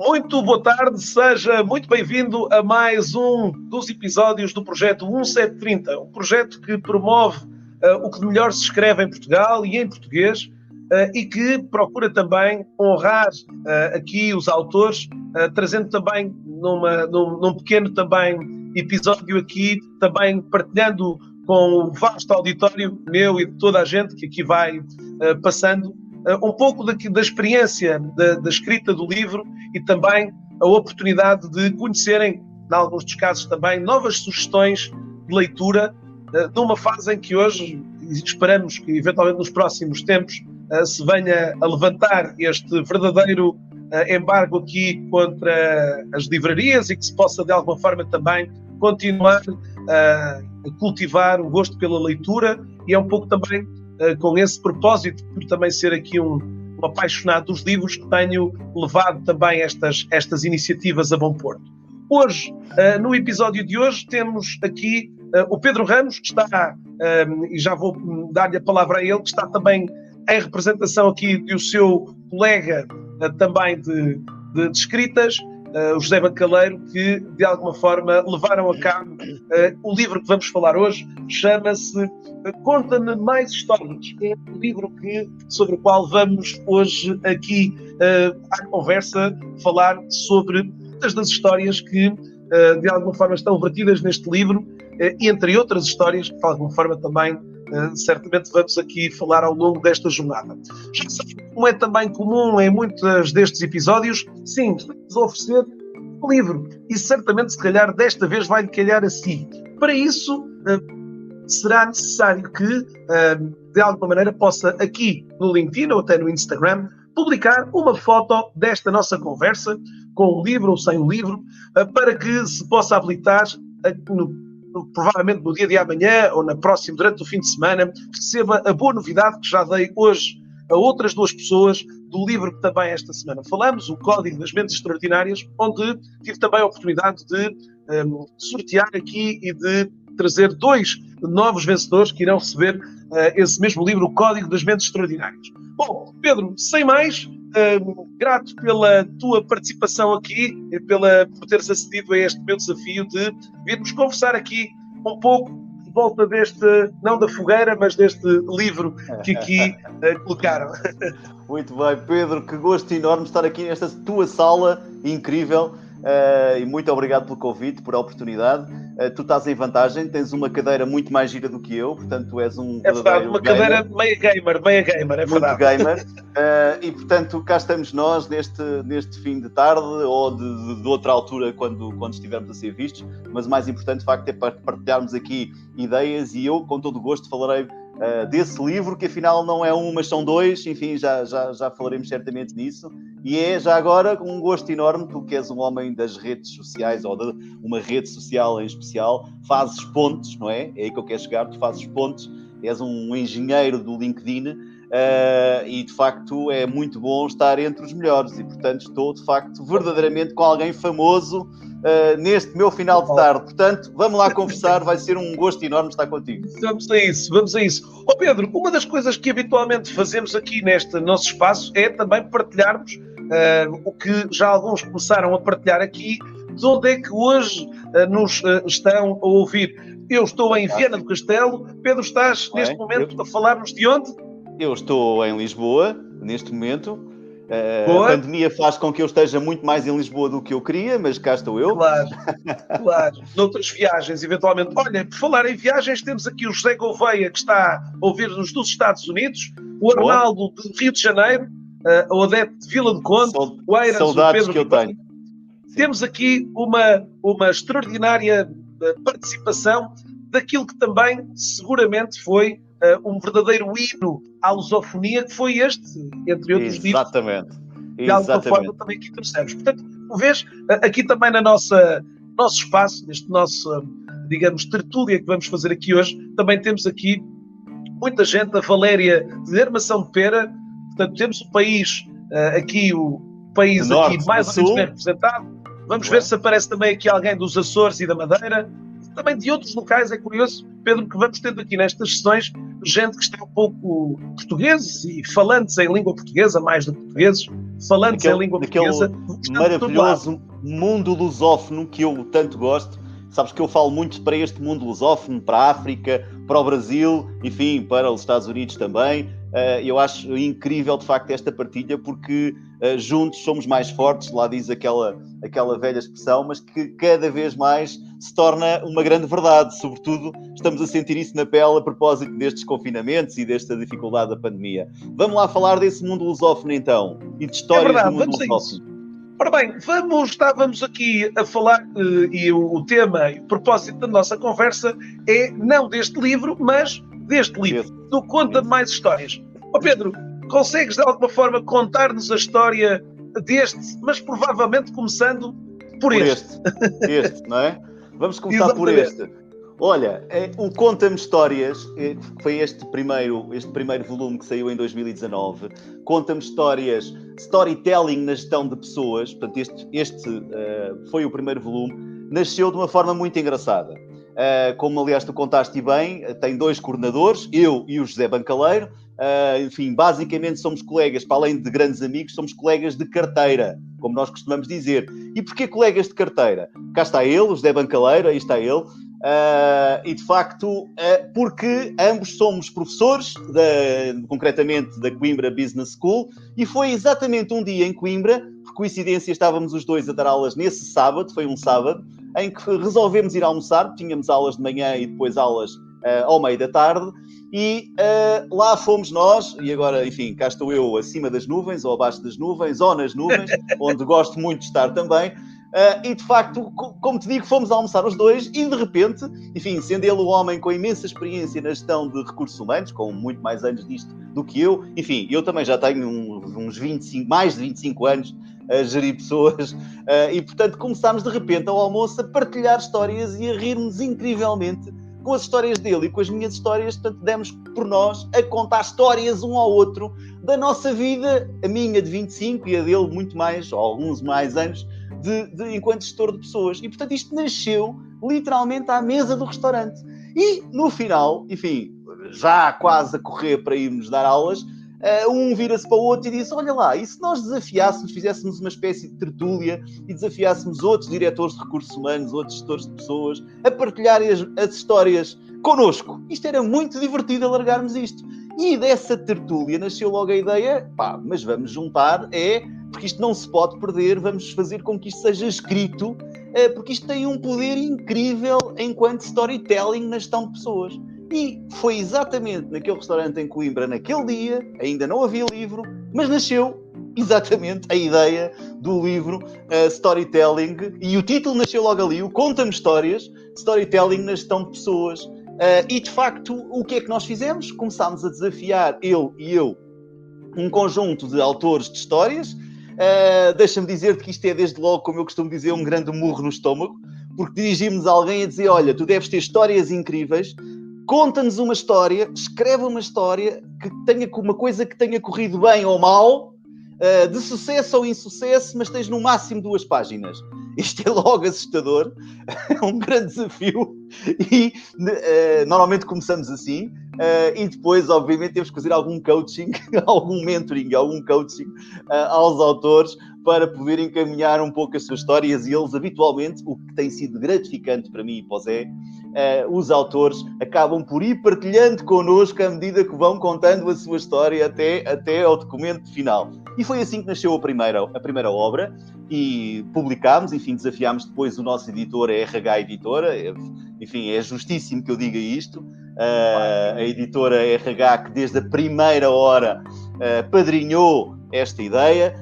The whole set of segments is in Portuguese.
Muito boa tarde, seja muito bem-vindo a mais um dos episódios do projeto 1730, um projeto que promove o que de melhor se escreve em Portugal e em português e que procura também honrar aqui os autores, trazendo também num pequeno também episódio aqui, também partilhando com o vasto auditório meu e de toda a gente que aqui vai passando, um pouco da experiência da escrita do livro e também a oportunidade de conhecerem, em alguns dos casos também, novas sugestões de leitura, numa fase em que hoje esperamos que eventualmente nos próximos tempos se venha a levantar este verdadeiro embargo aqui contra as livrarias e que se possa de alguma forma também continuar a cultivar o gosto pela leitura, e é um pouco também com esse propósito, por também ser aqui um apaixonado dos livros, que tenho levado também estas iniciativas a bom porto. Hoje, no episódio de hoje, temos aqui o Pedro Ramos, que está, e já vou dar-lhe a palavra a ele, que está também em representação aqui do seu colega também de escritas, o José Bacaleiro, que de alguma forma levaram a cabo o livro que vamos falar hoje. Chama-se Conta-me Mais Histórias. É um livro sobre o qual vamos hoje aqui à conversa falar sobre muitas das histórias que de alguma forma estão vertidas neste livro, e entre outras histórias que de alguma forma também certamente vamos aqui falar ao longo desta jornada. Já sabe, como é também comum em muitos destes episódios, sim, estamos a oferecer um livro e certamente se calhar desta vez vai-lhe calhar a si. Para isso será necessário que de alguma maneira possa aqui no LinkedIn ou até no Instagram publicar uma foto desta nossa conversa com o livro ou sem o livro, para que se possa habilitar provavelmente no dia de amanhã ou durante o fim de semana, receba a boa novidade que já dei hoje a outras duas pessoas do livro que também esta semana falamos, o Código das Mentes Extraordinárias, onde tive também a oportunidade de sortear aqui e de trazer dois novos vencedores que irão receber esse mesmo livro, o Código das Mentes Extraordinárias. Bom, Pedro, sem mais, grato pela tua participação aqui e por teres acedido a este meu desafio de virmos conversar aqui um pouco de volta deste, não da fogueira, mas deste livro que aqui colocaram. Muito bem, Pedro, que gosto enorme estar aqui nesta tua sala incrível, e muito obrigado pelo convite, por a oportunidade. Tu estás em vantagem, tens uma cadeira muito mais gira do que eu, portanto tu és um verdade, uma cadeira meia gamer, é muito verdade. Gamer, e portanto cá estamos nós neste fim de tarde ou de outra altura quando estivermos a ser vistos, mas o mais importante de facto é para partilharmos aqui ideias, e eu com todo o gosto falarei desse livro, que afinal não é um, mas são dois, enfim, já falaremos certamente nisso, e é já agora um gosto enorme, tu que és um homem das redes sociais, ou de uma rede social em especial, fazes pontes, não é? É aí que eu quero chegar, tu fazes pontes, és um engenheiro do LinkedIn, e de facto é muito bom estar entre os melhores, e portanto estou de facto verdadeiramente com alguém famoso neste meu final de tarde. Portanto, vamos lá conversar, vai ser um gosto enorme estar contigo. Vamos a isso. Ó Pedro, uma das coisas que habitualmente fazemos aqui neste nosso espaço é também partilharmos o que já alguns começaram a partilhar aqui, de onde é que hoje nos estão a ouvir. Eu estou em Viana do Castelo. Pedro, estás neste momento a falar-nos de onde? Eu estou em Lisboa, neste momento. A pandemia faz com que eu esteja muito mais em Lisboa do que eu queria, mas cá estou eu. Claro. Noutras viagens, eventualmente. Olha, por falar em viagens, temos aqui o José Gouveia, que está a ouvir-nos dos Estados Unidos, o Arnaldo de Rio de Janeiro, a Odete de Vila do Conde, o Eiras, o Pedro que eu tenho. Temos aqui uma extraordinária participação daquilo que também seguramente foi um verdadeiro hino à lusofonia, que foi este, entre outros livros. Exatamente. De alguma forma também aqui trouxemos. Portanto, vês, aqui também nosso espaço, neste nosso, digamos, tertúlia que vamos fazer aqui hoje, também temos aqui muita gente, a Valéria de Armação de Pera. Portanto, temos o país aqui mais ou menos bem representado. Vamos ver se aparece também aqui alguém dos Açores e da Madeira, também de outros locais. É curioso, Pedro, que vamos tendo aqui nestas sessões gente que está um pouco portugueses e falantes em língua portuguesa, mais de portugueses, falantes em língua portuguesa. Maravilhoso mundo lusófono que eu tanto gosto. Sabes que eu falo muito para este mundo lusófono, para a África, para o Brasil, enfim, para os Estados Unidos também. Eu acho incrível, de facto, esta partilha, porque juntos somos mais fortes, lá diz aquela velha expressão, mas que cada vez mais se torna uma grande verdade. Sobretudo, estamos a sentir isso na pele a propósito destes confinamentos e desta dificuldade da pandemia. Vamos lá falar desse mundo lusófono, então, e de histórias do mundo lusófono. Ora bem, estávamos aqui a falar, e o tema e o propósito da nossa conversa é não deste livro, mas deste livro, do Conta Mais Histórias. Pedro, consegues de alguma forma contar-nos a história deste, mas provavelmente começando por este? Este, não é? Vamos começar por este. Olha, o Conta-me Histórias, foi este primeiro volume que saiu em 2019. Conta-me Histórias, Storytelling na Gestão de Pessoas. Portanto, este foi o primeiro volume. Nasceu de uma forma muito engraçada. Como, aliás, tu contaste bem, tem 2 coordenadores, eu e o José Bancaleiro. Enfim, basicamente somos colegas, para além de grandes amigos, somos colegas de carteira, como nós costumamos dizer. E porquê colegas de carteira? Cá está ele, o José Bancaleiro, aí está ele. E de facto, porque ambos somos professores, concretamente da Coimbra Business School, e foi exatamente um dia em Coimbra, por coincidência estávamos os dois a dar aulas nesse sábado, foi um sábado, em que resolvemos ir almoçar, tínhamos aulas de manhã e depois aulas ao meio da tarde, e lá fomos nós, e agora, enfim, cá estou eu acima das nuvens, ou abaixo das nuvens, ou nas nuvens, onde gosto muito de estar também. E de facto, como te digo, fomos almoçar os dois e de repente, enfim, sendo ele um homem com imensa experiência na gestão de recursos humanos, com muito mais anos disto do que eu, enfim, eu também já tenho uns 25, mais de 25 anos a gerir pessoas, e portanto começámos de repente ao almoço a partilhar histórias e a rir-nos incrivelmente com as histórias dele e com as minhas histórias. Portanto, demos por nós a contar histórias um ao outro da nossa vida, a minha de 25 e a dele muito mais, ou alguns mais anos, enquanto gestor de pessoas. E, portanto, isto nasceu literalmente à mesa do restaurante. E, no final, enfim, já quase a correr para irmos dar aulas, um vira-se para o outro e diz: olha lá, e se nós desafiássemos, fizéssemos uma espécie de tertúlia e desafiássemos outros diretores de recursos humanos, outros gestores de pessoas, a partilharem as histórias connosco? Isto era muito divertido, alargarmos isto. E dessa tertúlia nasceu logo a ideia: mas vamos juntar, porque isto não se pode perder, vamos fazer com que isto seja escrito, porque isto tem um poder incrível enquanto storytelling na gestão de pessoas. E foi exatamente naquele restaurante em Coimbra, naquele dia, ainda não havia livro, mas nasceu exatamente a ideia do livro Storytelling, e o título nasceu logo ali, o Conta-me Histórias, Storytelling na Gestão de Pessoas. E de facto, o que é que nós fizemos? Começámos a desafiar, ele e eu, um conjunto de autores de histórias. Deixa-me dizer-te que isto é, desde logo, como eu costumo dizer, um grande murro no estômago, porque dirigimos a alguém a dizer: olha, tu deves ter histórias incríveis, conta-nos uma história, escreve uma história que tenha uma coisa que tenha corrido bem ou mal, de sucesso ou insucesso, mas tens no máximo 2 páginas. Isto é logo assustador, é um grande desafio, e normalmente começamos assim, e depois, obviamente, temos que fazer algum coaching, algum mentoring, algum coaching aos autores para poder encaminhar um pouco as suas histórias, e eles, habitualmente, o que tem sido gratificante para mim e para o Zé, os autores acabam por ir partilhando connosco à medida que vão contando a sua história até ao documento final. E foi assim que nasceu a primeira obra, e publicámos, enfim, desafiámos depois o nosso editor, a RH Editora. Enfim, é justíssimo que eu diga isto. A editora RH, que desde a primeira hora padrinhou esta ideia,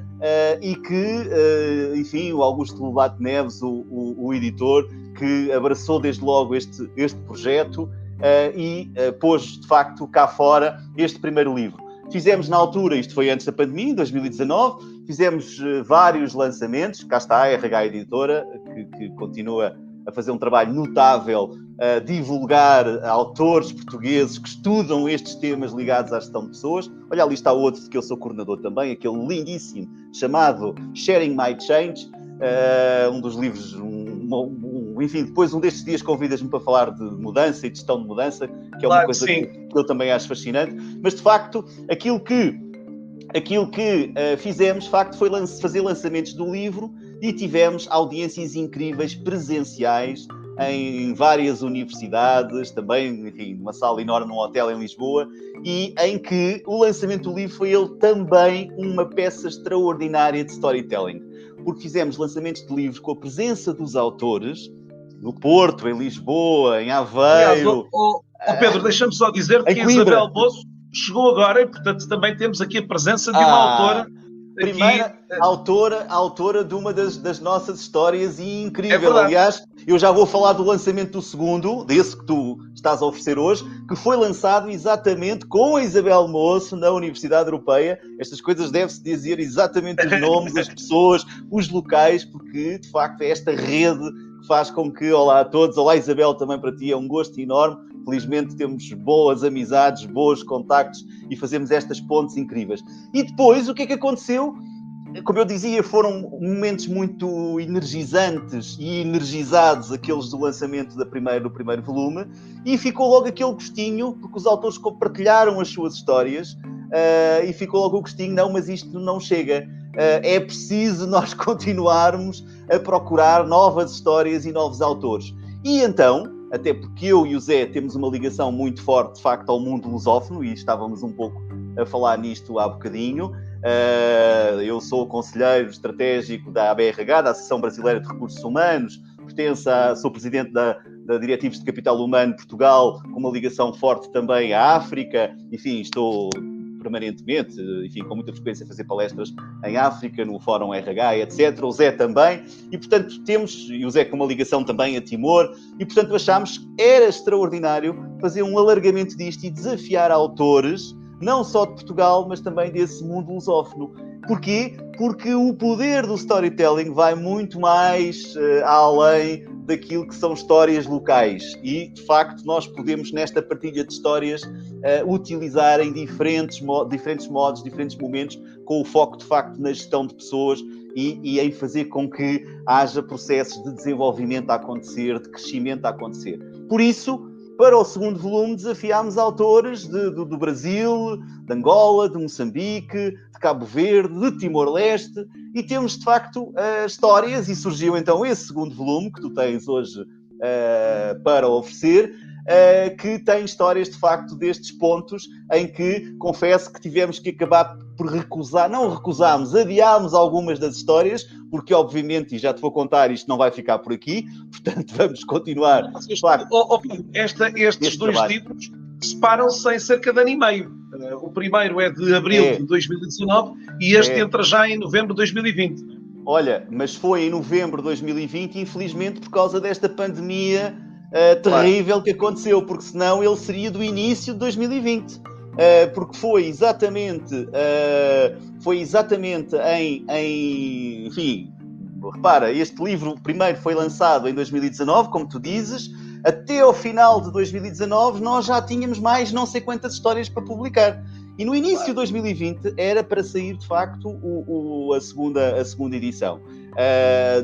e que, enfim, o Augusto Lobato Neves, o editor, que abraçou desde logo este projeto e pôs, de facto, cá fora este primeiro livro. Fizemos na altura, isto foi antes da pandemia, em 2019, fizemos vários lançamentos. Cá está a RH Editora, que continua a fazer um trabalho notável a divulgar autores portugueses que estudam estes temas ligados à gestão de pessoas. Olha, ali está outro de que eu sou coordenador também, aquele lindíssimo, chamado Sharing My Change, um dos livros, enfim, depois um destes dias convidas-me para falar de mudança e de gestão de mudança, que é uma coisa que eu também acho fascinante. Mas, de facto, aquilo que aquilo que fizemos, de facto, foi fazer lançamentos do livro e tivemos audiências incríveis presenciais em várias universidades, também, enfim, numa sala enorme num hotel em Lisboa, e em que o lançamento do livro foi ele também uma peça extraordinária de storytelling, porque fizemos lançamentos de livros com a presença dos autores, no Porto, em Lisboa, em Aveiro... Aliás, Pedro, deixa-me só dizer que a Isabel Moço chegou agora e, portanto, também temos aqui a presença de uma autora... Primeira autora de uma das nossas histórias e incrível. Aliás, eu já vou falar do lançamento do segundo, desse que tu estás a oferecer hoje, que foi lançado exatamente com a Isabel Moço na Universidade Europeia. Estas coisas deve-se dizer exatamente os nomes, as pessoas, os locais, porque de facto é esta rede que faz com que... Olá a todos, olá Isabel, também para ti é um gosto enorme. Felizmente temos boas amizades, bons contactos e fazemos estas pontes incríveis. E depois, o que é que aconteceu? Como eu dizia, foram momentos muito energizantes e energizados, aqueles do lançamento do primeiro volume, e ficou logo aquele gostinho, porque os autores compartilharam as suas histórias, e ficou logo o gostinho, não, mas isto não chega. É preciso nós continuarmos a procurar novas histórias e novos autores. E então... até porque eu e o Zé temos uma ligação muito forte, de facto, ao mundo lusófono, e estávamos um pouco a falar nisto há bocadinho. Eu sou conselheiro estratégico da ABRH, da Associação Brasileira de Recursos Humanos, sou presidente da Diretivos de Capital Humano de Portugal, com uma ligação forte também à África. Enfim, estou permanentemente, enfim, com muita frequência a fazer palestras em África, no Fórum RH, etc. O Zé também. E, portanto, e o Zé com uma ligação também a Timor, e, portanto, achámos que era extraordinário fazer um alargamento disto e desafiar autores, não só de Portugal, mas também desse mundo lusófono. Porquê? Porque o poder do storytelling vai muito mais além daquilo que são histórias locais. E, de facto, nós podemos, nesta partilha de histórias, utilizar em diferentes modos, diferentes momentos, com o foco, de facto, na gestão de pessoas e em fazer com que haja processos de desenvolvimento a acontecer, de crescimento a acontecer. Por isso, para o segundo volume, desafiámos autores do Brasil, de Angola, de Moçambique, de Cabo Verde, de Timor-Leste, e temos, de facto, histórias, e surgiu então esse segundo volume, que tu tens hoje para oferecer, que tem histórias, de facto, destes pontos em que, confesso que tivemos que acabar por adiámos algumas das histórias, porque, obviamente, e já te vou contar, isto não vai ficar por aqui, portanto, vamos continuar. Claro, estes dois títulos separam-se em cerca de ano e meio. O primeiro é de abril de 2019 e este entra já em novembro de 2020. Olha, mas foi em novembro de 2020, infelizmente, por causa desta pandemia terrível que aconteceu, porque senão ele seria do início de 2020. Porque foi exatamente enfim, repara, este livro primeiro foi lançado em 2019, como tu dizes, até ao final de 2019 nós já tínhamos mais não sei quantas histórias para publicar. E no início de 2020 era para sair, de facto, a segunda edição.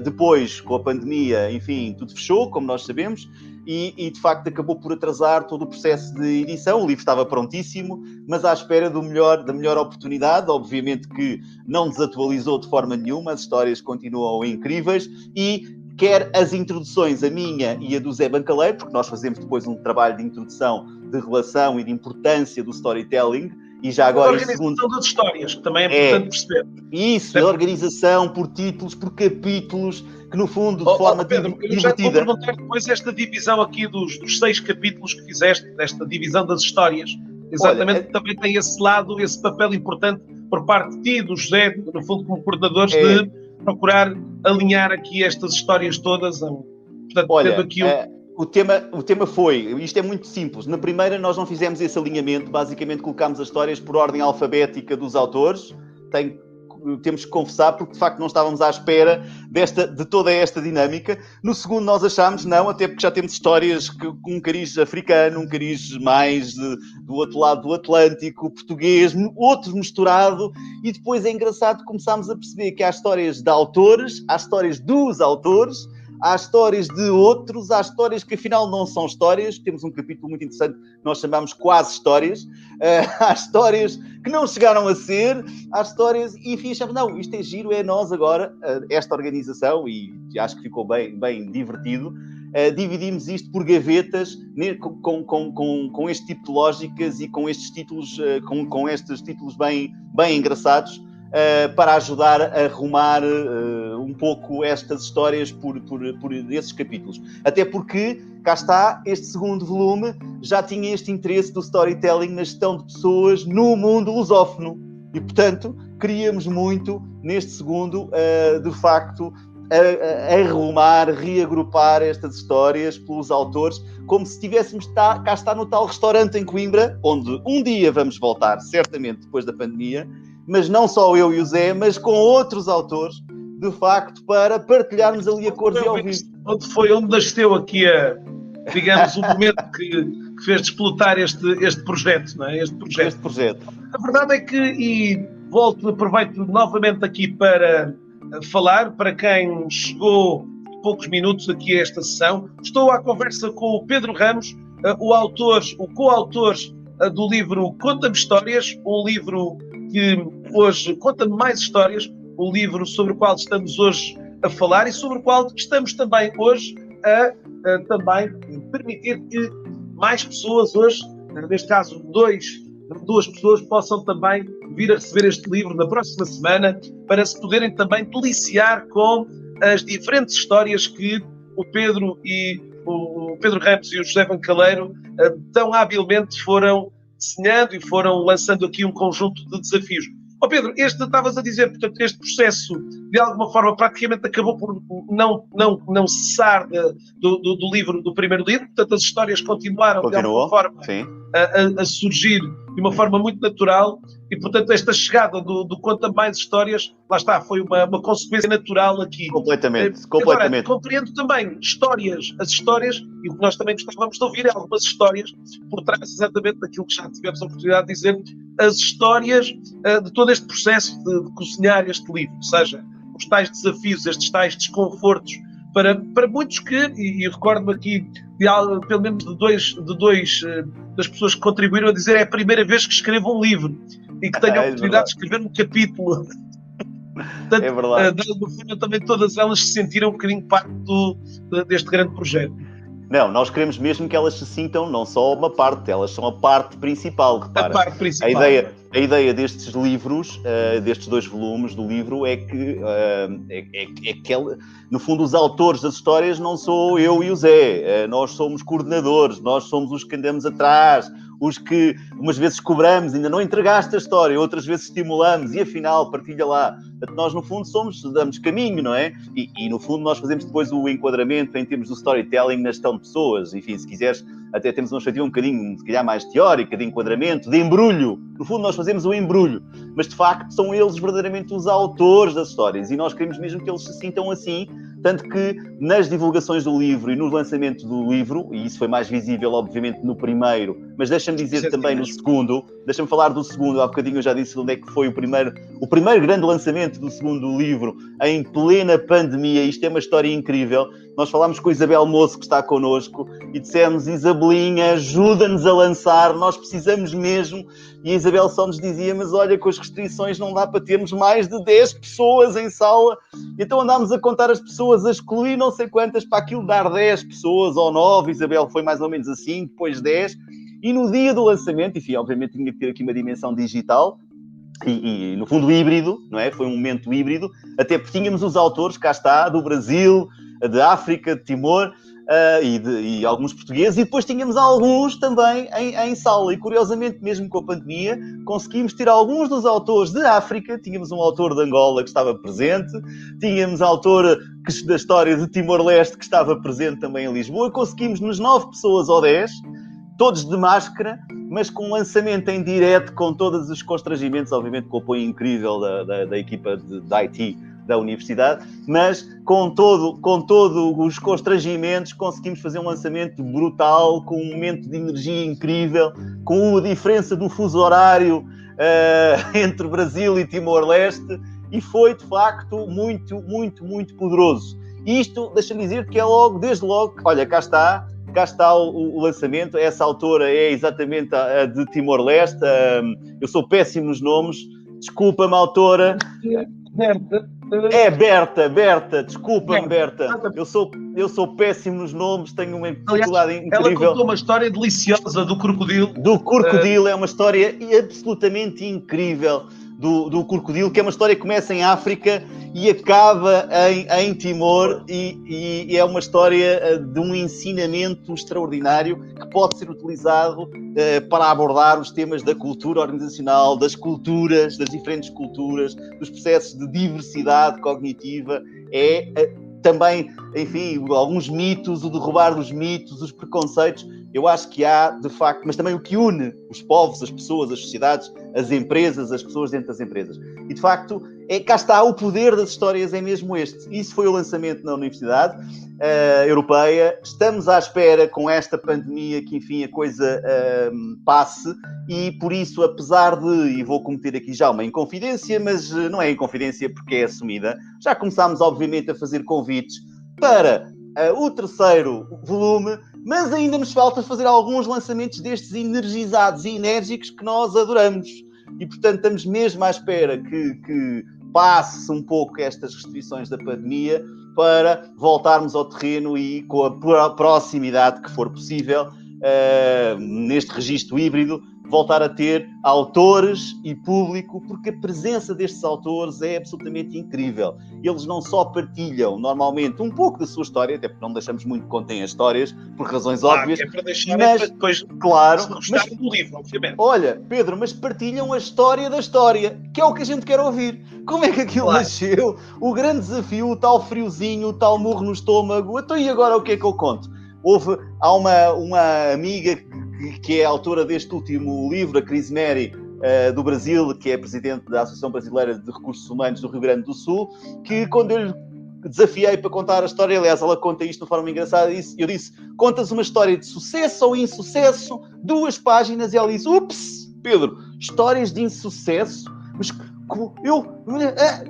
Depois, com a pandemia, enfim, tudo fechou, como nós sabemos, e de facto acabou por atrasar todo o processo de edição. O livro estava prontíssimo, mas à espera da melhor oportunidade. Obviamente que não desatualizou de forma nenhuma, as histórias continuam incríveis, e quer as introduções, a minha e a do Zé Bancaleiro, porque nós fazemos depois um trabalho de introdução, de relação e de importância do storytelling, e já agora... A organização das histórias, que também é importante perceber. Isso, a organização por títulos, por capítulos, que no fundo, de forma Pedro, divertida... Eu já te vou perguntar depois esta divisão aqui dos 6 capítulos que fizeste, desta divisão das histórias. Exatamente, também tem esse lado, esse papel importante por parte de ti e do José, no fundo, como coordenadores, de procurar alinhar aqui estas histórias todas. Portanto, tendo aqui O tema foi, isto é muito simples, na primeira nós não fizemos esse alinhamento, basicamente colocámos as histórias por ordem alfabética dos autores, temos que confessar, porque de facto não estávamos à espera de toda esta dinâmica. No segundo nós achámos, não, até porque já temos histórias com um cariz africano, um cariz mais do outro lado do Atlântico, português, outro misturado, e depois é engraçado que começámos a perceber que há histórias de autores, há histórias dos autores, há histórias de outros, há histórias que afinal não são histórias. Temos um capítulo muito interessante que nós chamamos quase histórias. Há histórias que não chegaram a ser, há histórias, e enfim, achamos, não, isto é giro, é nós agora, esta organização, e acho que ficou bem divertido. Dividimos isto por gavetas com este tipo de lógicas e com estes títulos, com estes títulos bem engraçados, para ajudar a arrumar um pouco estas histórias por esses capítulos. Até porque, cá está, este segundo volume já tinha este interesse do storytelling na gestão de pessoas no mundo lusófono. E, portanto, queríamos muito, neste segundo, de facto, arrumar, reagrupar estas histórias pelos autores, como se estivéssemos cá está no tal restaurante em Coimbra, onde um dia vamos voltar, certamente depois da pandemia, mas não só eu e o Zé, mas com outros autores, de facto, para partilharmos ali a cores e ao vivo. Onde nasceu aqui digamos, o momento que fez desplotar este projeto, não é? Este projeto. A verdade é que, e aproveito novamente aqui para falar, para quem chegou poucos minutos aqui a esta sessão, estou à conversa com o Pedro Ramos, o coautor do livro Conta-me Histórias, um livro que hoje conta-me mais histórias, um livro sobre o qual estamos hoje a falar e sobre o qual estamos também hoje a também permitir que mais pessoas hoje, neste caso duas pessoas, possam também vir a receber este livro na próxima semana, para se poderem também deliciar com as diferentes histórias que o Pedro Ramos e o José Bancaleiro tão habilmente foram desenhando e foram lançando aqui um conjunto de desafios. Pedro, estavas a dizer, portanto, este processo de alguma forma praticamente acabou por não cessar do primeiro livro, portanto as histórias continuaram de alguma forma a surgir de uma forma muito natural e, portanto, esta chegada do Conta Mais Histórias, lá está, foi uma consequência natural aqui. Completamente. Agora, compreendo também as histórias, e o que nós também gostávamos de ouvir é algumas histórias por trás exatamente daquilo que já tivemos a oportunidade de dizer, as histórias de todo este processo de cozinhar este livro, ou seja, os tais desafios, estes tais desconfortos, para muitos que, e recordo-me aqui pelo menos de dois das pessoas que contribuíram a dizer, é a primeira vez que escrevo um livro e que tenho a oportunidade de escrever um capítulo. Portanto, é verdade. De alguma forma também todas elas se sentiram um bocadinho parte deste grande projeto. Não, nós queremos mesmo que elas se sintam não só uma parte, elas são a parte principal. Repara. A parte principal. A ideia destes livros, destes 2 volumes do livro, é que, no fundo, os autores das histórias não sou eu e o Zé. Nós somos coordenadores, nós somos os que andamos atrás, os que umas vezes cobramos, ainda não entregaste a história, outras vezes estimulamos e afinal partilha lá. Portanto, nós no fundo damos caminho, não é? E no fundo nós fazemos depois o enquadramento em termos do storytelling na gestão de pessoas. Enfim, se quiseres, até temos uma perspectiva um bocadinho, se calhar, mais teórica, de enquadramento, de embrulho. No fundo nós fazemos o embrulho, mas de facto são eles verdadeiramente os autores das histórias e nós queremos mesmo que eles se sintam assim. Tanto que nas divulgações do livro e no lançamento do livro, e isso foi mais visível obviamente no primeiro, mas deixa-me dizer também no segundo, deixa-me falar do segundo, há bocadinho eu já disse onde é que foi o primeiro grande lançamento do segundo livro, em plena pandemia. Isto é uma história incrível. Nós falámos com a Isabel Moço, que está connosco, e dissemos, Isabelinha, ajuda-nos a lançar, nós precisamos mesmo. E a Isabel só nos dizia, mas olha, com as restrições não dá para termos mais de 10 pessoas em sala. Então andámos a contar as pessoas, a excluir não sei quantas, para aquilo dar 10 pessoas ou 9. Isabel foi mais ou menos assim, depois 10. E no dia do lançamento, enfim, obviamente tinha que ter aqui uma dimensão digital, e no fundo híbrido, não é? Foi um momento híbrido, até porque tínhamos os autores, cá está, do Brasil, de África, de Timor, e alguns portugueses, e depois tínhamos alguns também em sala, e curiosamente, mesmo com a pandemia, conseguimos ter alguns dos autores de África. Tínhamos um autor de Angola que estava presente, tínhamos autor da história de Timor-Leste que estava presente também em Lisboa. Conseguimos nos 9 pessoas ou 10, todos de máscara, mas com um lançamento em direto, com todos os constrangimentos, obviamente com o apoio incrível da equipa de IT da universidade, mas com todos os constrangimentos conseguimos fazer um lançamento brutal, com um momento de energia incrível, com a diferença do fuso horário entre Brasil e Timor-Leste, e foi de facto muito, muito, muito poderoso. E isto, deixa-me dizer que é logo, desde logo, olha, cá está o lançamento. Essa autora é exatamente a de Timor-Leste. Eu sou péssimo nos nomes, desculpa-me, autora. É Berta, desculpa-me, Berta. Eu sou péssimo nos nomes, tenho uma dificuldade incrível. Ela contou uma história deliciosa do crocodilo. Do crocodilo, é uma história absolutamente incrível do crocodilo, que é uma história que começa em África e acaba em Timor, e é uma história de um ensinamento extraordinário que pode ser utilizado para abordar os temas da cultura organizacional, das culturas, das diferentes culturas, dos processos de diversidade cognitiva. Também, enfim, alguns mitos, o derrubar dos mitos, os preconceitos. Eu acho que há, de facto, mas também o que une os povos, as pessoas, as sociedades, as empresas, as pessoas dentro das empresas. E, de facto, cá está, o poder das histórias é mesmo este. Isso foi o lançamento na Universidade Europeia. Estamos à espera, com esta pandemia, que, enfim, a coisa passe. E, por isso, apesar de, e vou cometer aqui já uma inconfidência, mas não é inconfidência porque é assumida, já começámos, obviamente, a fazer convites para o terceiro volume, mas ainda nos falta fazer alguns lançamentos destes energizados e enérgicos que nós adoramos. E, portanto, estamos mesmo à espera que passe um pouco estas restrições da pandemia para voltarmos ao terreno e, com a proximidade que for possível, neste registro híbrido, voltar a ter autores e público, porque a presença destes autores é absolutamente incrível. Eles não só partilham, normalmente, um pouco da sua história, até porque não deixamos muito que contem as histórias, por razões óbvias. É para deixar, mas, depois, claro, gostar do livro, obviamente. Olha, Pedro, mas partilham a história da história, que é o que a gente quer ouvir. Como é que aquilo nasceu? O grande desafio, o tal friozinho, o tal murro no estômago. Então, e agora o que é que eu conto? Há uma amiga que é autora deste último livro, a Cris Mary, do Brasil, que é presidente da Associação Brasileira de Recursos Humanos do Rio Grande do Sul, que quando eu lhe desafiei para contar a história, aliás, ela conta isto de forma engraçada, eu disse, contas uma história de sucesso ou insucesso, 2 páginas, e ela disse, ups, Pedro, histórias de insucesso?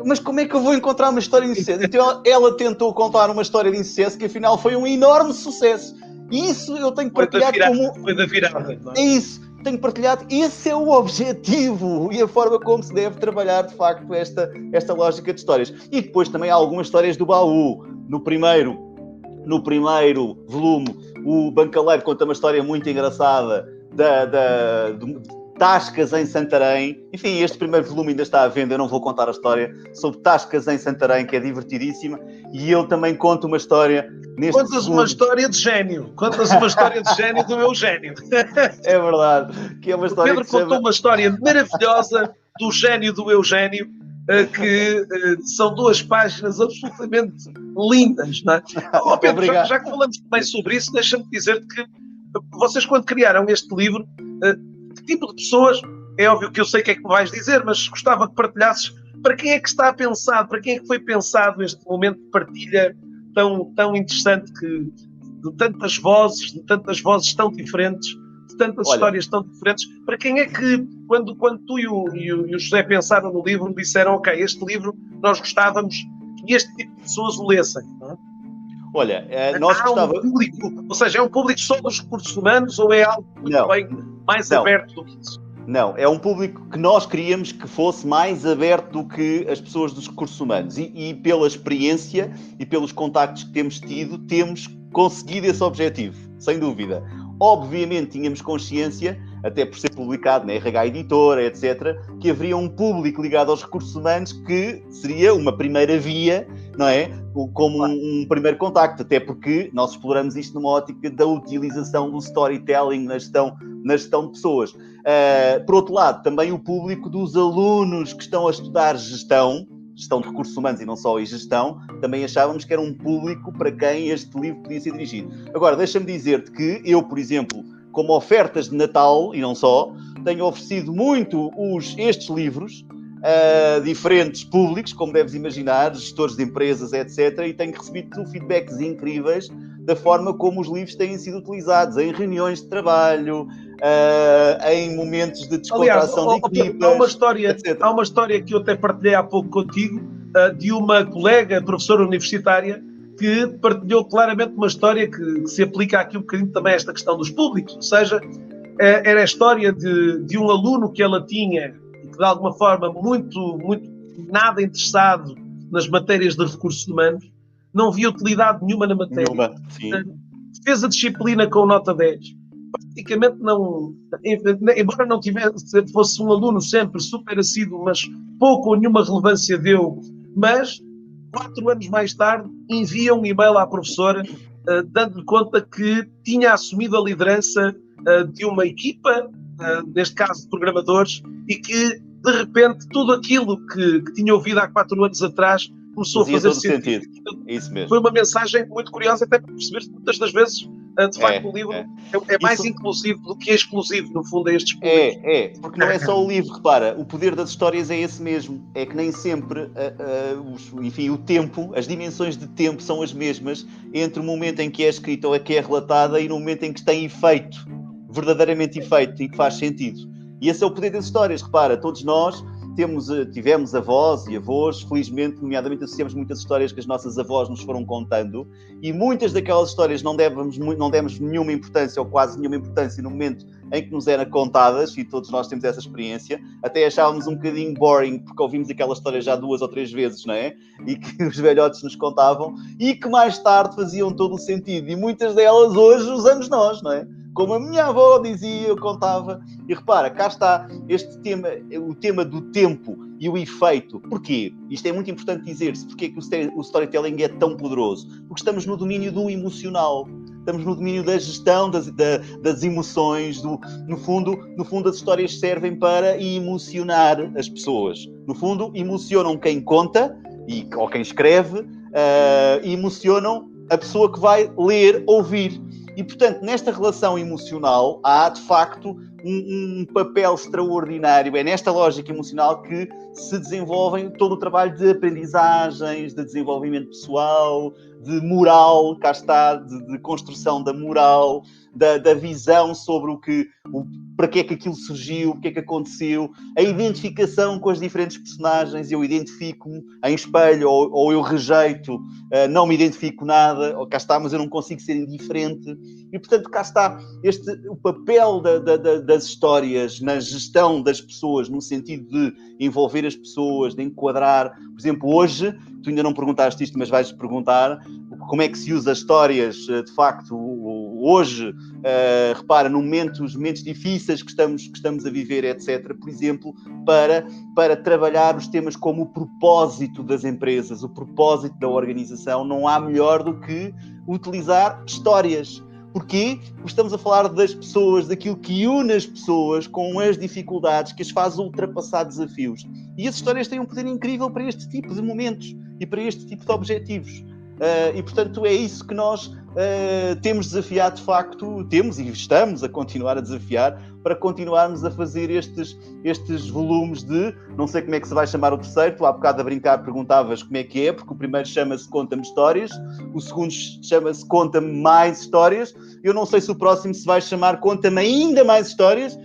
Mas como é que eu vou encontrar uma história de insucesso? Então ela tentou contar uma história de insucesso que afinal foi um enorme sucesso. E isso eu tenho partilhado Foi da virada. Não é? É isso, tenho partilhado. Esse é o objetivo e a forma como se deve trabalhar, de facto, esta lógica de histórias. E depois também há algumas histórias do baú. No primeiro volume, o Bancaleiro conta uma história muito engraçada de Tascas em Santarém. Enfim, este primeiro volume ainda está à venda, eu não vou contar a história sobre Tascas em Santarém, que é divertidíssima, e eu também conto uma história neste Contas uma história de gênio. Contas uma história de gênio do meu gênio. É verdade. Que é uma história Pedro contou uma história maravilhosa do gênio do Eugénio, que são 2 páginas absolutamente lindas, não é? Oh, Pedro, já que falamos também sobre isso, deixa-me dizer-te que vocês, quando criaram este livro, que tipo de pessoas, é óbvio que eu sei o que é que me vais dizer, mas gostava que partilhasses para quem é que está pensado, para quem é que foi pensado este momento de partilha tão interessante, de tantas vozes tão diferentes, de tantas histórias tão diferentes. Para quem é que, quando tu e o José pensaram no livro, disseram, ok, este livro nós gostávamos que este tipo de pessoas o lessem, não é? Olha, nós gostávamos... Um público, ou seja, é um público só dos recursos humanos ou é algo muito bem mais aberto do que isso? Não, é um público que nós queríamos que fosse mais aberto do que as pessoas dos recursos humanos. E pela experiência e pelos contactos que temos tido, temos conseguido esse objetivo, sem dúvida. Obviamente tínhamos consciência, até por ser publicado na RH Editora, etc., que haveria um público ligado aos recursos humanos que seria uma primeira via, não é? Como um primeiro contacto, até porque nós exploramos isto numa ótica da utilização do storytelling na gestão de pessoas. Por outro lado, também o público dos alunos que estão a estudar gestão de recursos humanos e não só em gestão, também achávamos que era um público para quem este livro podia ser dirigido. Agora, deixa-me dizer-te que eu, por exemplo, como ofertas de Natal, e não só, tenho oferecido muito estes livros a diferentes públicos, como deves imaginar, gestores de empresas, etc., e tenho recebido feedbacks incríveis da forma como os livros têm sido utilizados em reuniões de trabalho, em momentos de descontração de equipas. Há uma história que eu até partilhei há pouco contigo, de uma colega, professora universitária, que partilhou claramente uma história que se aplica aqui um bocadinho também a esta questão dos públicos, ou seja, era a história de um aluno que ela tinha, e que de alguma forma muito nada interessado nas matérias de recursos humanos, não via utilidade nenhuma na matéria. Fez a disciplina com nota 10. Praticamente não, embora não tivesse, fosse um aluno sempre super assíduo, mas pouco ou nenhuma relevância deu, mas 4 anos mais tarde envia um e-mail à professora dando-lhe conta que tinha assumido a liderança de uma equipa, neste caso de programadores, e que de repente tudo aquilo que tinha ouvido há 4 anos atrás começou a fazer sentido. Isso mesmo. Foi uma mensagem muito curiosa, até para perceber que muitas das vezes, de facto, o livro é mais inclusivo do que é exclusivo, no fundo, a estes públicos. Porque não é só o livro, repara, o poder das histórias é esse mesmo, é que nem sempre, enfim, o tempo, as dimensões de tempo são as mesmas entre o momento em que é escrita ou que é relatada e no momento em que tem efeito, verdadeiramente efeito, e que faz sentido. E esse é o poder das histórias, repara, todos nós tivemos avós e avós, felizmente, nomeadamente associamos muitas histórias que as nossas avós nos foram contando, e muitas daquelas histórias não demos nenhuma importância ou quase nenhuma importância no momento em que nos eram contadas, e todos nós temos essa experiência, até achávamos um bocadinho boring, porque ouvimos aquela história já 2 ou 3 vezes, não é? E que os velhotes nos contavam, e que mais tarde faziam todo o sentido, e muitas delas hoje usamos nós, não é? Como a minha avó dizia, eu contava. E repara, cá está este tema, o tema do tempo e o efeito. Porquê? Isto é muito importante dizer-se. Porquê que o storytelling é tão poderoso? Porque estamos no domínio do emocional. Estamos no domínio da gestão das emoções. No fundo, as histórias servem para emocionar as pessoas. No fundo, emocionam quem conta ou quem escreve, e emocionam a pessoa que vai ler, ouvir. E, portanto, nesta relação emocional há, de facto, um papel extraordinário. É nesta lógica emocional que se desenvolve todo o trabalho de aprendizagens, de desenvolvimento pessoal, de moral, cá está, de construção da moral, da visão sobre para que é que aquilo surgiu, o que é que aconteceu, a identificação com as diferentes personagens. Eu identifico-me em espelho ou eu rejeito, não me identifico nada, ou cá está, mas eu não consigo ser indiferente. E, portanto, cá está o papel das histórias na gestão das pessoas, no sentido de envolver as pessoas, de enquadrar. Por exemplo, hoje, tu ainda não perguntaste isto, mas vais perguntar como é que se usa histórias, de facto, hoje, repara, nos momentos difíceis que estamos a viver, etc., por exemplo, para trabalhar os temas como o propósito das empresas, o propósito da organização. Não há melhor do que utilizar histórias. Porquê? Porque estamos a falar das pessoas, daquilo que une as pessoas com as dificuldades, que as faz ultrapassar desafios. E as histórias têm um poder incrível para este tipo de momentos e para este tipo de objetivos. E, portanto, é isso que nós temos desafiado, de facto, temos e estamos a continuar a desafiar para continuarmos a fazer estes volumes de, não sei como é que se vai chamar o terceiro, tu há bocado a brincar perguntavas como é que é, porque o primeiro chama-se Conta-me Histórias, o segundo chama-se Conta-me Mais Histórias, eu não sei se o próximo se vai chamar Conta-me Ainda Mais Histórias,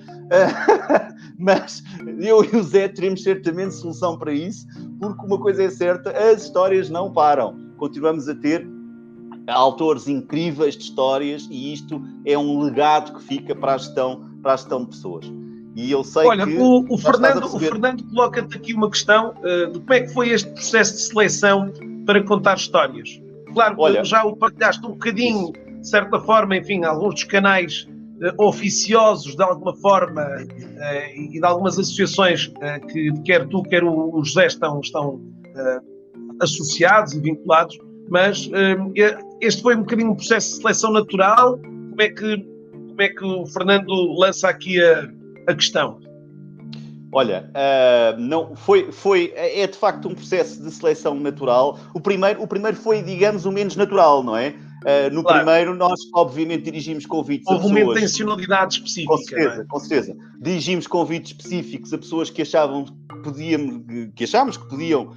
mas eu e o Zé teremos certamente solução para isso, porque uma coisa é certa, as histórias não param, continuamos a ter autores incríveis de histórias, e isto é um legado que fica para a gestão de pessoas. E eu sei que... O Fernando coloca-te aqui uma questão de como é que foi este processo de seleção para contar histórias. Claro, já o partilhaste um bocadinho, de certa forma, enfim, alguns dos canais oficiosos, de alguma forma, e de algumas associações que quer tu, quer o José estão associados e vinculados, mas este foi um bocadinho um processo de seleção natural. Como é que o Fernando lança aqui a questão? Olha, não, é de facto um processo de seleção natural. O primeiro foi, digamos, o menos natural, não é? Claro. Primeiro, nós obviamente dirigimos convites a pessoas... Houve uma intencionalidade específica. Com certeza. Dirigimos convites específicos a pessoas que achávamos que podiam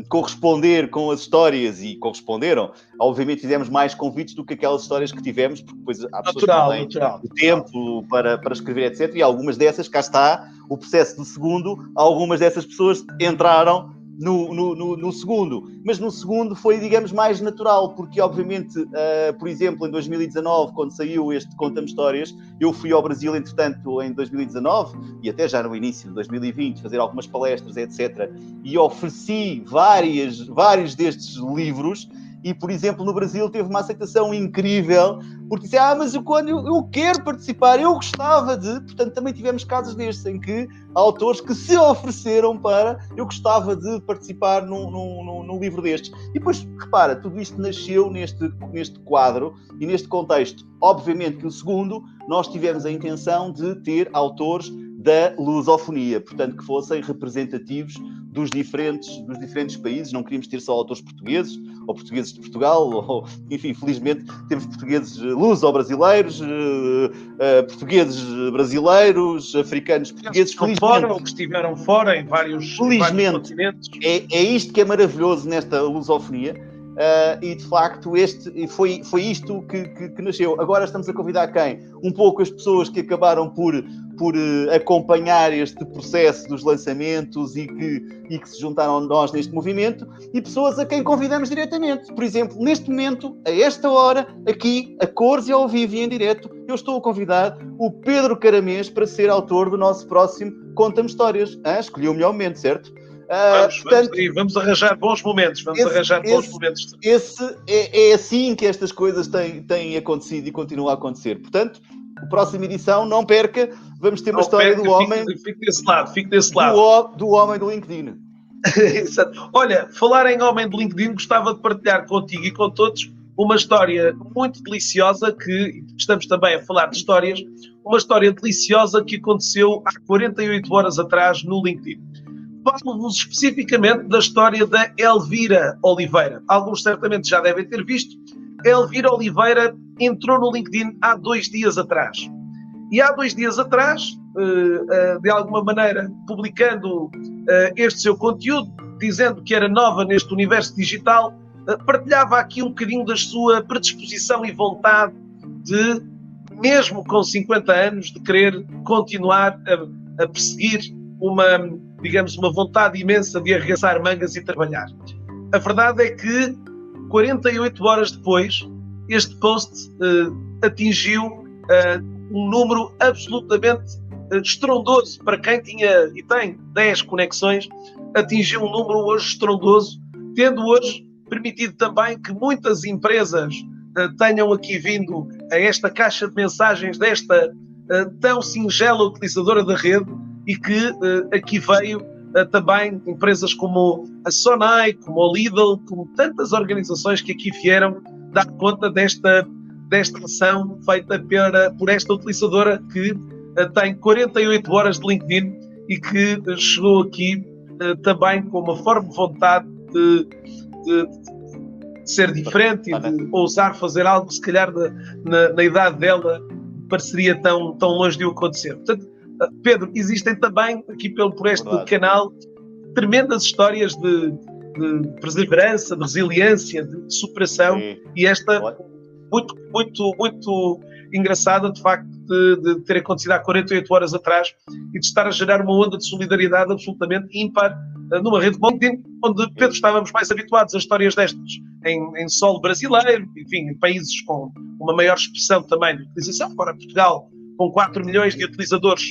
corresponder com as histórias, e corresponderam. Obviamente fizemos mais convites do que aquelas histórias que tivemos, porque depois há pessoas que não têm o tempo para escrever, etc. E algumas dessas, cá está o processo do segundo, algumas dessas pessoas entraram no segundo, mas no segundo foi, digamos, mais natural, porque obviamente, por exemplo, em 2019, quando saiu este Conta-me Histórias, eu fui ao Brasil, entretanto, em 2019, e até já no início de 2020, fazer algumas palestras, etc. E ofereci vários destes livros, e, por exemplo, no Brasil teve uma aceitação incrível, porque disse, mas eu quero participar, eu gostava de... Portanto, também tivemos casos destes, em que há autores que se ofereceram para... Eu gostava de participar num livro destes. E depois, repara, tudo isto nasceu neste quadro e neste contexto. Obviamente que o segundo, nós tivemos a intenção de ter autores da lusofonia, portanto, que fossem representativos dos diferentes países. Não queríamos ter só autores portugueses, ou portugueses de Portugal, ou, enfim, felizmente temos portugueses luso-brasileiros, portugueses brasileiros, africanos portugueses, felizmente. Fora, ou que estiveram fora em vários continentes. É isto que é maravilhoso nesta lusofonia. E de facto foi isto que nasceu. Agora estamos a convidar quem? Um pouco as pessoas que acabaram por acompanhar este processo dos lançamentos e que se juntaram a nós neste movimento, e pessoas a quem convidamos diretamente. Por exemplo, neste momento, a esta hora, aqui, a cores e ao vivo e em direto, eu estou a convidar o Pedro Caramês para ser autor do nosso próximo Conta-me Histórias. Escolhi o melhor momento, certo? Vamos arranjar bons momentos. É assim que estas coisas têm acontecido e continuam a acontecer. Portanto, a próxima edição, não perca, vamos ter uma história do homem... Fique desse lado. Do homem do LinkedIn. Olha, falar em homem do LinkedIn, gostava de partilhar contigo e com todos uma história muito deliciosa, que estamos também a falar de histórias, uma história deliciosa que aconteceu há 48 horas atrás no LinkedIn. Falo-vos especificamente da história da Elvira Oliveira. Alguns certamente já devem ter visto. Elvira Oliveira entrou no LinkedIn há 2 dias atrás. E há 2 dias atrás, de alguma maneira, publicando este seu conteúdo, dizendo que era nova neste universo digital, partilhava aqui um bocadinho da sua predisposição e vontade de, mesmo com 50 anos, de querer continuar a perseguir uma vontade imensa de arregaçar mangas e trabalhar. A verdade é que 48 horas depois, este post atingiu um número absolutamente estrondoso. Para quem tinha e tem 10 conexões, atingiu um número hoje estrondoso, tendo hoje permitido também que muitas empresas tenham aqui vindo a esta caixa de mensagens desta tão singela utilizadora da rede, e que aqui veio também empresas como a Sonai, como a Lidl, como tantas organizações que aqui vieram dar conta desta ação feita por esta utilizadora que tem 48 horas de LinkedIn e que chegou aqui também com uma forte vontade de ser diferente e de ousar fazer algo que se calhar na idade dela pareceria tão longe de o acontecer. Portanto, Pedro, existem também aqui por este canal tremendas histórias de perseverança, de resiliência, de superação. Sim. E esta muito engraçada, de facto, de ter acontecido há 48 horas atrás e de estar a gerar uma onda de solidariedade absolutamente ímpar numa rede como LinkedIn, onde, Pedro, estávamos mais habituados a histórias destas em solo brasileiro, enfim, em países com uma maior expressão também de utilização, fora Portugal, com 4 milhões de utilizadores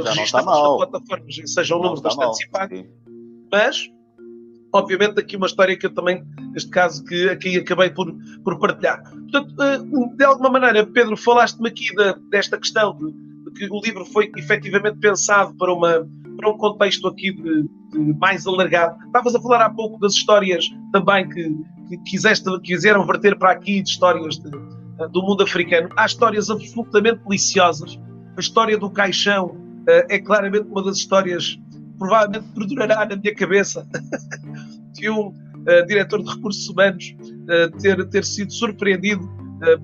registrados na plataforma, seja um número bastante simpático. Mas, obviamente, aqui uma história que eu também, neste caso, que aqui acabei por partilhar. Portanto, de alguma maneira, Pedro, falaste-me aqui desta questão de que o livro foi efetivamente pensado para um contexto aqui de mais alargado. Estavas a falar há pouco das histórias também que quiseram verter para aqui, de histórias do mundo africano. Há histórias absolutamente deliciosas. A história do caixão é claramente uma das histórias provavelmente perdurará na minha cabeça de um diretor de recursos humanos ter sido surpreendido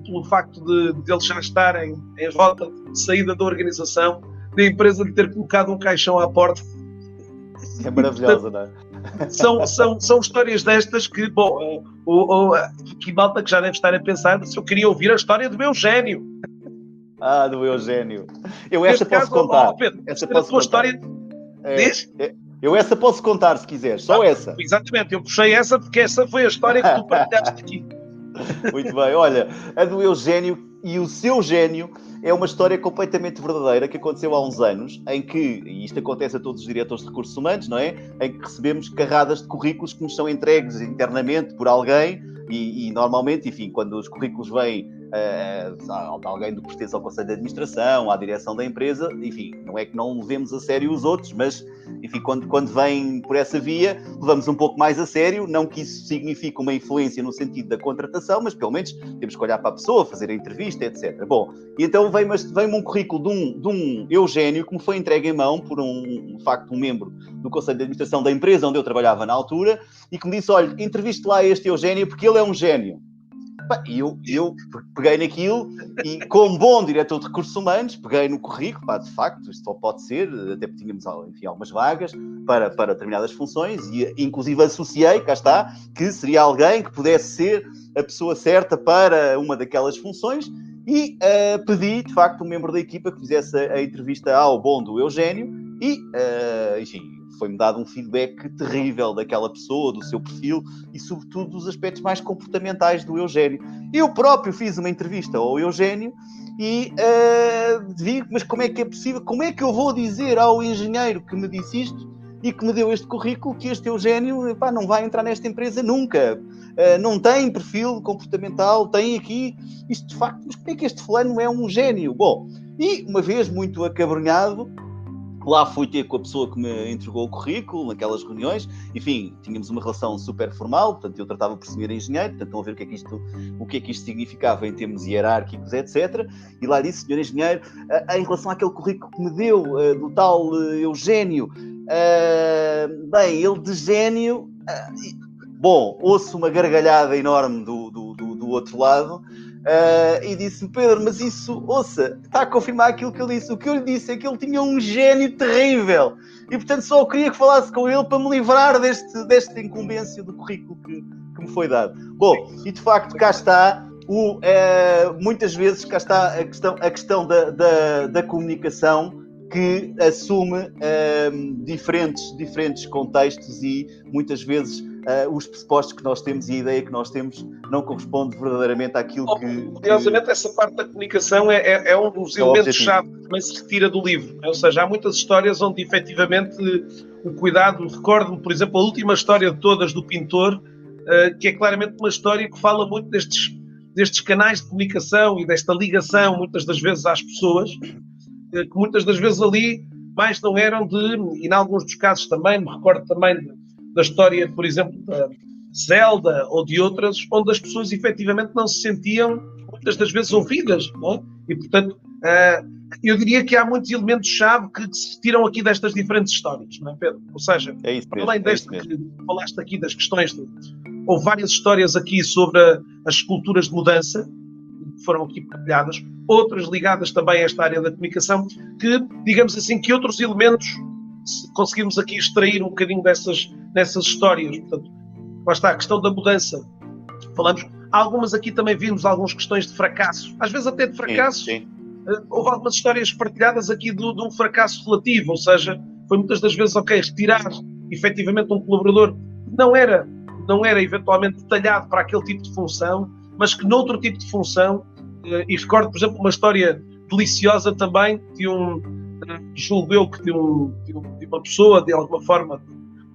pelo facto de eles já estarem em rota de saída da organização, da empresa de ter colocado um caixão à porta. É maravilhosa, não é? São histórias destas que, bom, que malta que já deve estar a pensar se eu queria ouvir a história do Eugénio. Do Eugénio. Eu esta posso contar. Pedro, esta posso contar. História... Eu essa posso contar, se quiseres, só essa. Exatamente, eu puxei essa porque essa foi a história que tu partilhaste aqui. Muito bem, olha, a do Eugénio e o seu gênio é uma história completamente verdadeira que aconteceu há uns anos, em que, e isto acontece a todos os diretores de recursos humanos, não é? Em que recebemos carradas de currículos que nos são entregues internamente por alguém e normalmente, enfim, quando os currículos vêm de alguém que pertence ao Conselho de Administração, à direção da empresa, enfim, não é que não levemos a sério os outros, mas, enfim, quando vem por essa via, levamos um pouco mais a sério, não que isso signifique uma influência no sentido da contratação, mas pelo menos temos que olhar para a pessoa, fazer a entrevista, etc. Bom, e então vem-me um currículo de um Eugénio que me foi entregue em mão por de facto, um membro do Conselho de Administração da empresa onde eu trabalhava na altura, e que me disse, olha, entreviste lá este Eugénio porque ele é um gênio. E eu peguei naquilo e, como bom diretor de recursos humanos, peguei no currículo, de facto, isto só pode ser, até porque tínhamos, enfim, algumas vagas para determinadas funções e, inclusive, associei, cá está, que seria alguém que pudesse ser a pessoa certa para uma daquelas funções e pedi, de facto, um membro da equipa que fizesse a entrevista ao bom do Eugénio e, enfim, foi-me dado um feedback terrível daquela pessoa, do seu perfil e, sobretudo, dos aspectos mais comportamentais do Eugénio. Eu próprio fiz uma entrevista ao Eugénio e vi, mas como é que é possível? Como é que eu vou dizer ao engenheiro que me disse isto e que me deu este currículo que este Eugénio não vai entrar nesta empresa nunca? Não tem perfil comportamental, tem aqui isto de facto, mas como é que este fulano é um gênio? Bom, e uma vez muito acabrunhado, lá fui ter com a pessoa que me entregou o currículo, naquelas reuniões, enfim, tínhamos uma relação super formal, portanto eu tratava por ser engenheiro, portanto estão a ver o que é que isto significava em termos hierárquicos, etc. E lá disse, senhor engenheiro, em relação àquele currículo que me deu, do tal Eugénio, bem, ele de gênio, bom, ouço uma gargalhada enorme do outro lado, e disse-me, Pedro, mas isso, ouça, está a confirmar aquilo que eu disse. O que eu lhe disse é que ele tinha um gênio terrível e, portanto, só queria que falasse com ele para me livrar desta incumbência do currículo que me foi dado. Bom, e de facto, cá está, muitas vezes, cá está a questão da comunicação que assume diferentes contextos e, muitas vezes, os pressupostos que nós temos e a ideia que nós temos não corresponde verdadeiramente àquilo que... Curiosamente, essa parte da comunicação é um dos elementos-chave que também se retira do livro. Ou seja, há muitas histórias onde, efetivamente, o cuidado... Recordo-me, por exemplo, a última história de todas do pintor, que é claramente uma história que fala muito destes canais de comunicação e desta ligação, muitas das vezes, às pessoas, que muitas das vezes ali mais não eram e em alguns dos casos também, me recordo também da história, por exemplo, da Zelda ou de outras, onde as pessoas efetivamente não se sentiam muitas das vezes ouvidas, não é? E portanto, eu diria que há muitos elementos-chave que se retiram aqui destas diferentes histórias, não é, Pedro? Ou seja, além desta que falaste aqui das questões, houve várias histórias aqui sobre as culturas de mudança, que foram aqui partilhadas, outras ligadas também a esta área da comunicação, que, digamos assim, que outros elementos conseguimos aqui extrair um bocadinho dessas histórias. Portanto, lá está a questão da mudança. Falamos, algumas aqui também vimos algumas questões de fracasso, às vezes até de fracasso. Sim. Houve algumas histórias partilhadas aqui de um fracasso relativo, ou seja, foi muitas das vezes, retirar efetivamente um colaborador que não era eventualmente detalhado para aquele tipo de função, mas que noutro tipo de função, e recordo, por exemplo, uma história deliciosa também julgo eu que de uma pessoa, de alguma forma,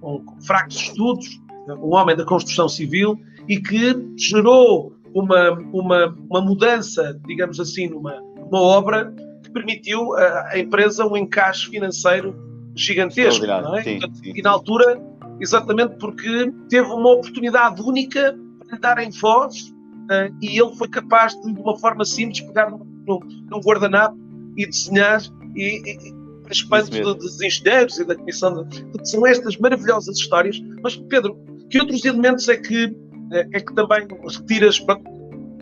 com fracos estudos, um homem da construção civil, e que gerou uma mudança, digamos assim, numa obra que permitiu à empresa um encaixe financeiro gigantesco, não é? Sim. E na altura, exatamente porque teve uma oportunidade única para lhe darem voz, e ele foi capaz de uma forma simples, pegar num guardanapo e desenhar para espanto dos engenheiros e da comissão. São estas maravilhosas histórias. Mas, Pedro, que outros elementos é que também retiras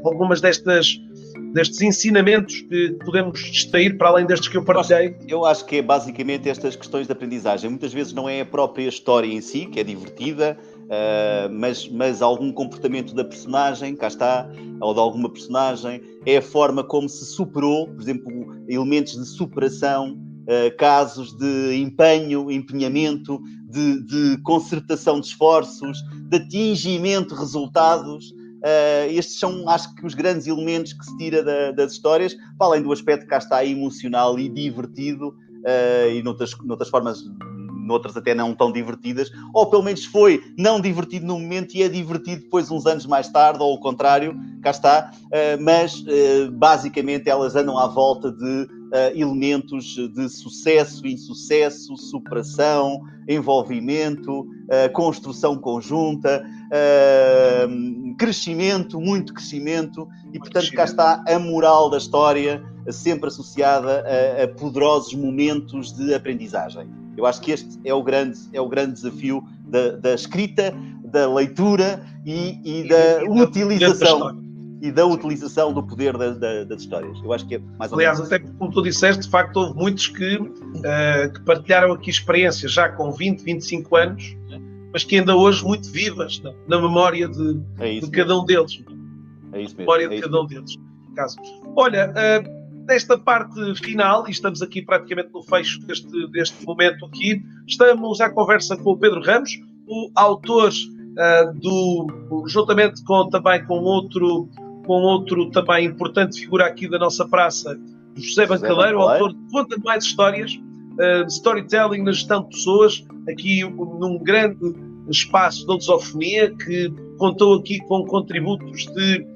algumas destes ensinamentos que podemos extrair para além destes que eu partilhei? Eu acho que é basicamente estas questões de aprendizagem. Muitas vezes não é a própria história em si, que é divertida, mas algum comportamento da personagem, cá está, ou de alguma personagem, é a forma como se superou, por exemplo, elementos de superação, casos de empenhamento, de concertação de esforços, de atingimento de resultados. Estes são, acho que, os grandes elementos que se tira das histórias, para além do aspecto que cá está emocional e divertido, e noutras formas, noutras até não tão divertidas, ou pelo menos foi não divertido no momento e é divertido depois uns anos mais tarde, ou o contrário, cá está, mas basicamente elas andam à volta de elementos de sucesso, insucesso, superação, envolvimento, construção conjunta, crescimento, muito crescimento, e portanto cá está a moral da história, sempre associada a poderosos momentos de aprendizagem. Eu acho que este é o grande desafio da escrita, da leitura e da utilização. E da utilização do poder das histórias. Eu acho que é mais ou menos. Aliás, até como tu disseste, de facto, houve muitos que partilharam aqui experiências já com 20, 25 anos, mas que ainda hoje muito vivas na memória de cada um deles. É isso mesmo. Memória de cada um deles. Caso. Olha, nesta parte final, e estamos aqui praticamente no fecho deste momento aqui, estamos à conversa com o Pedro Ramos, o autor juntamente também com outro também importante figura aqui da nossa praça, José Bancaleiro, autor de Conta Mais Histórias, Storytelling na Gestão de Pessoas, aqui num grande espaço de lusofonia, que contou aqui com contributos de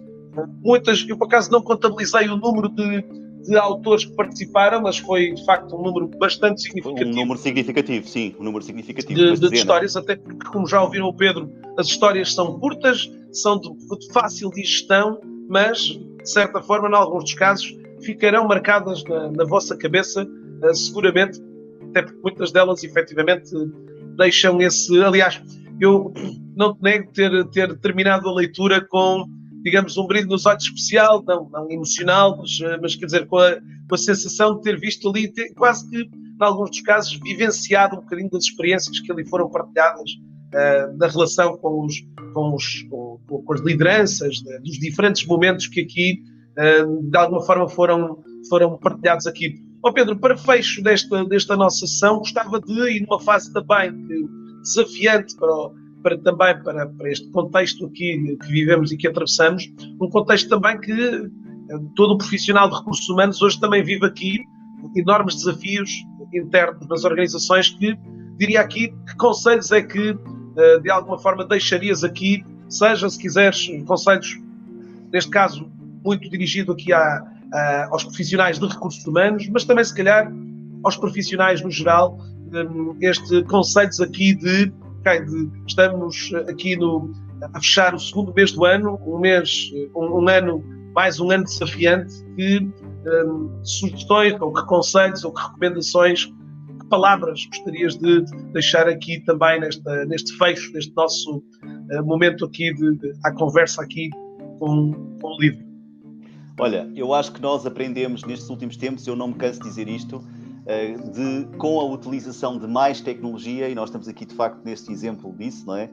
muitas. Eu, por acaso, não contabilizei o número de autores que participaram, mas foi, de facto, um número bastante significativo. Um número significativo, sim. Um número significativo. De histórias, até porque, como já ouviram o Pedro, as histórias são curtas, são de fácil digestão, mas, de certa forma, em alguns dos casos, ficarão marcadas na vossa cabeça, seguramente, até porque muitas delas, efetivamente, deixam esse... Aliás, eu não te nego ter terminado a leitura com, digamos, um brilho nos olhos especial, não emocional, mas quer dizer, com a sensação de ter visto ali, quase que, em alguns dos casos, vivenciado um bocadinho das experiências que ali foram partilhadas na relação com as lideranças, dos diferentes momentos que aqui, de alguma forma, foram partilhados aqui. Pedro, para fecho desta nossa sessão, gostava de ir numa fase também desafiante para este contexto aqui que vivemos e que atravessamos, um contexto também que todo o profissional de recursos humanos hoje também vive aqui enormes desafios internos nas organizações, que diria aqui que conselhos é que de alguma forma deixarias aqui, seja, se quiseres, conselhos, neste caso, muito dirigido aqui aos profissionais de recursos humanos, mas também, se calhar, aos profissionais no geral, conselhos aqui estamos aqui a fechar o segundo mês do ano, mais um ano desafiante, que sugestões, ou que conselhos, ou que recomendações, que palavras gostarias de deixar aqui também neste fecho, deste nosso momento aqui à conversa aqui com o livro? Olha, eu acho que nós aprendemos nestes últimos tempos, eu não me canso de dizer isto, com a utilização de mais tecnologia, e nós estamos aqui de facto neste exemplo disso, não é?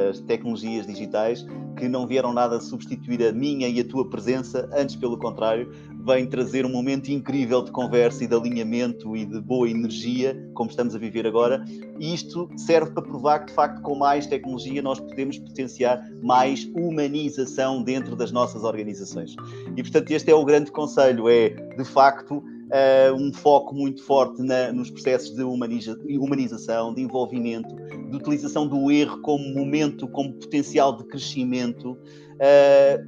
As tecnologias digitais, que não vieram nada substituir a minha e a tua presença, antes pelo contrário, vêm trazer um momento incrível de conversa e de alinhamento e de boa energia, como estamos a viver agora, e isto serve para provar que de facto com mais tecnologia nós podemos potenciar mais humanização dentro das nossas organizações. E portanto este é o grande conselho, é de facto um foco muito forte nos processos de humanização, de envolvimento, de utilização do erro como momento, como potencial de crescimento,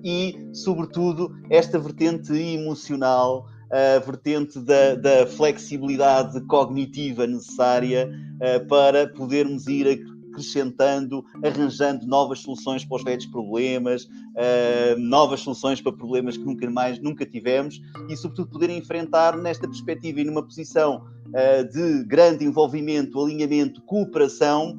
e, sobretudo, esta vertente emocional, a vertente da flexibilidade cognitiva necessária para podermos ir acrescentando, arranjando novas soluções para os velhos problemas, novas soluções para problemas que nunca tivemos, e sobretudo poder enfrentar nesta perspectiva e numa posição de grande envolvimento, alinhamento, cooperação,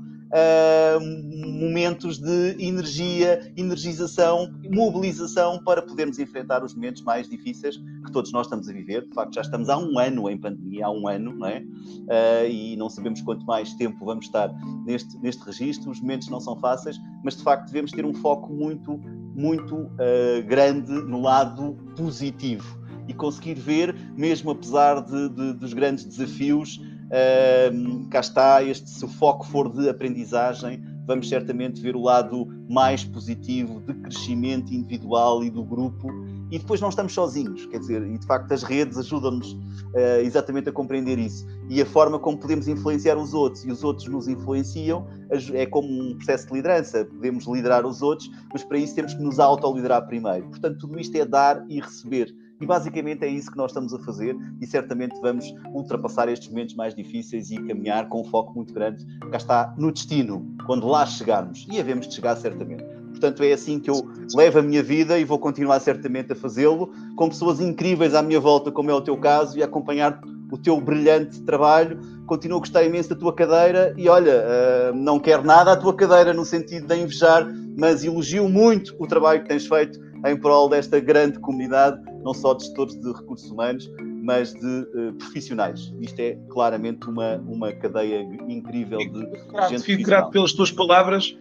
momentos de energia, energização, mobilização para podermos enfrentar os momentos mais difíceis que todos nós estamos a viver. De facto, já estamos há um ano em pandemia, não é? E não sabemos quanto mais tempo vamos estar neste registro. Os momentos não são fáceis, mas de facto devemos ter um foco muito, muito grande no lado positivo e conseguir ver, mesmo apesar dos grandes desafios, cá está, se o foco for de aprendizagem, vamos certamente ver o lado mais positivo de crescimento individual e do grupo, e depois não estamos sozinhos, quer dizer, e de facto as redes ajudam-nos exatamente a compreender isso, e a forma como podemos influenciar os outros, e os outros nos influenciam, é como um processo de liderança, podemos liderar os outros, mas para isso temos que nos autoliderar primeiro, portanto tudo isto é dar e receber. E basicamente é isso que nós estamos a fazer, e certamente vamos ultrapassar estes momentos mais difíceis e caminhar com um foco muito grande, cá está, no destino, quando lá chegarmos, e havemos de chegar certamente. Portanto, é assim que eu levo a minha vida e vou continuar certamente a fazê-lo, com pessoas incríveis à minha volta, como é o teu caso, e a acompanhar o teu brilhante trabalho. Continuo a gostar imenso da tua cadeira e, olha, não quero nada à tua cadeira no sentido de invejar, mas elogio muito o trabalho que tens feito em prol desta grande comunidade, não só de gestores de recursos humanos, mas de profissionais. Isto é claramente uma cadeia incrível de gente profissional. Fico grato pelas tuas palavras.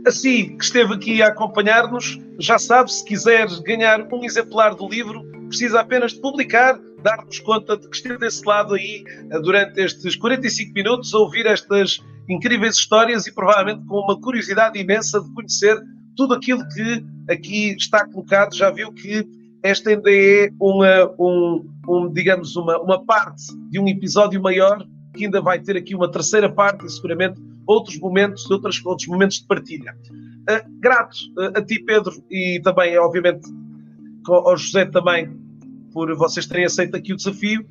Assim que esteve aqui a acompanhar-nos, já sabe, se quiser ganhar um exemplar do livro, precisa apenas de publicar, dar-nos conta de que esteve desse lado aí durante estes 45 minutos a ouvir estas incríveis histórias e provavelmente com uma curiosidade imensa de conhecer tudo aquilo que aqui está colocado. Já viu que esta ainda é digamos, uma parte de um episódio maior, que ainda vai ter aqui uma terceira parte e seguramente outros momentos de partilha. Grato a ti, Pedro, e também, obviamente, ao José também, por vocês terem aceito aqui o desafio.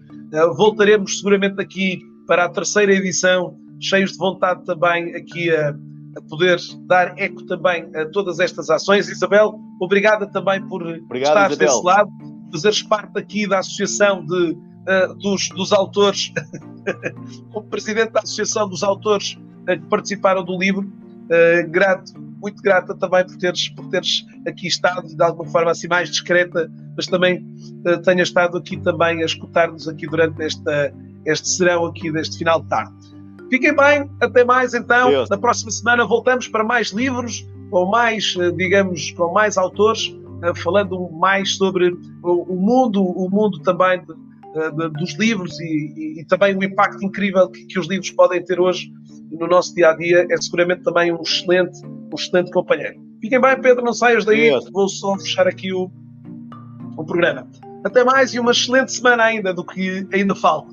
Voltaremos seguramente aqui para a terceira edição, cheios de vontade também aqui a poder dar eco também a todas estas ações. Isabel, obrigada também por estares desse lado, fazeres parte aqui da associação dos autores, como presidente da associação dos autores que participaram do livro. Muito grata também por teres aqui estado de alguma forma assim mais discreta, mas também tenha estado aqui também a escutar-nos aqui durante este serão aqui deste final de tarde. Fiquem bem, até mais então. Deus. Na próxima semana voltamos para mais livros, com mais, digamos, com mais autores, falando mais sobre o mundo também dos livros e também o impacto incrível que os livros podem ter hoje no nosso dia-a-dia. É seguramente também um excelente companheiro. Fiquem bem, Pedro, não saias daí, vou só fechar aqui o programa. Até mais e uma excelente semana ainda, do que ainda falta.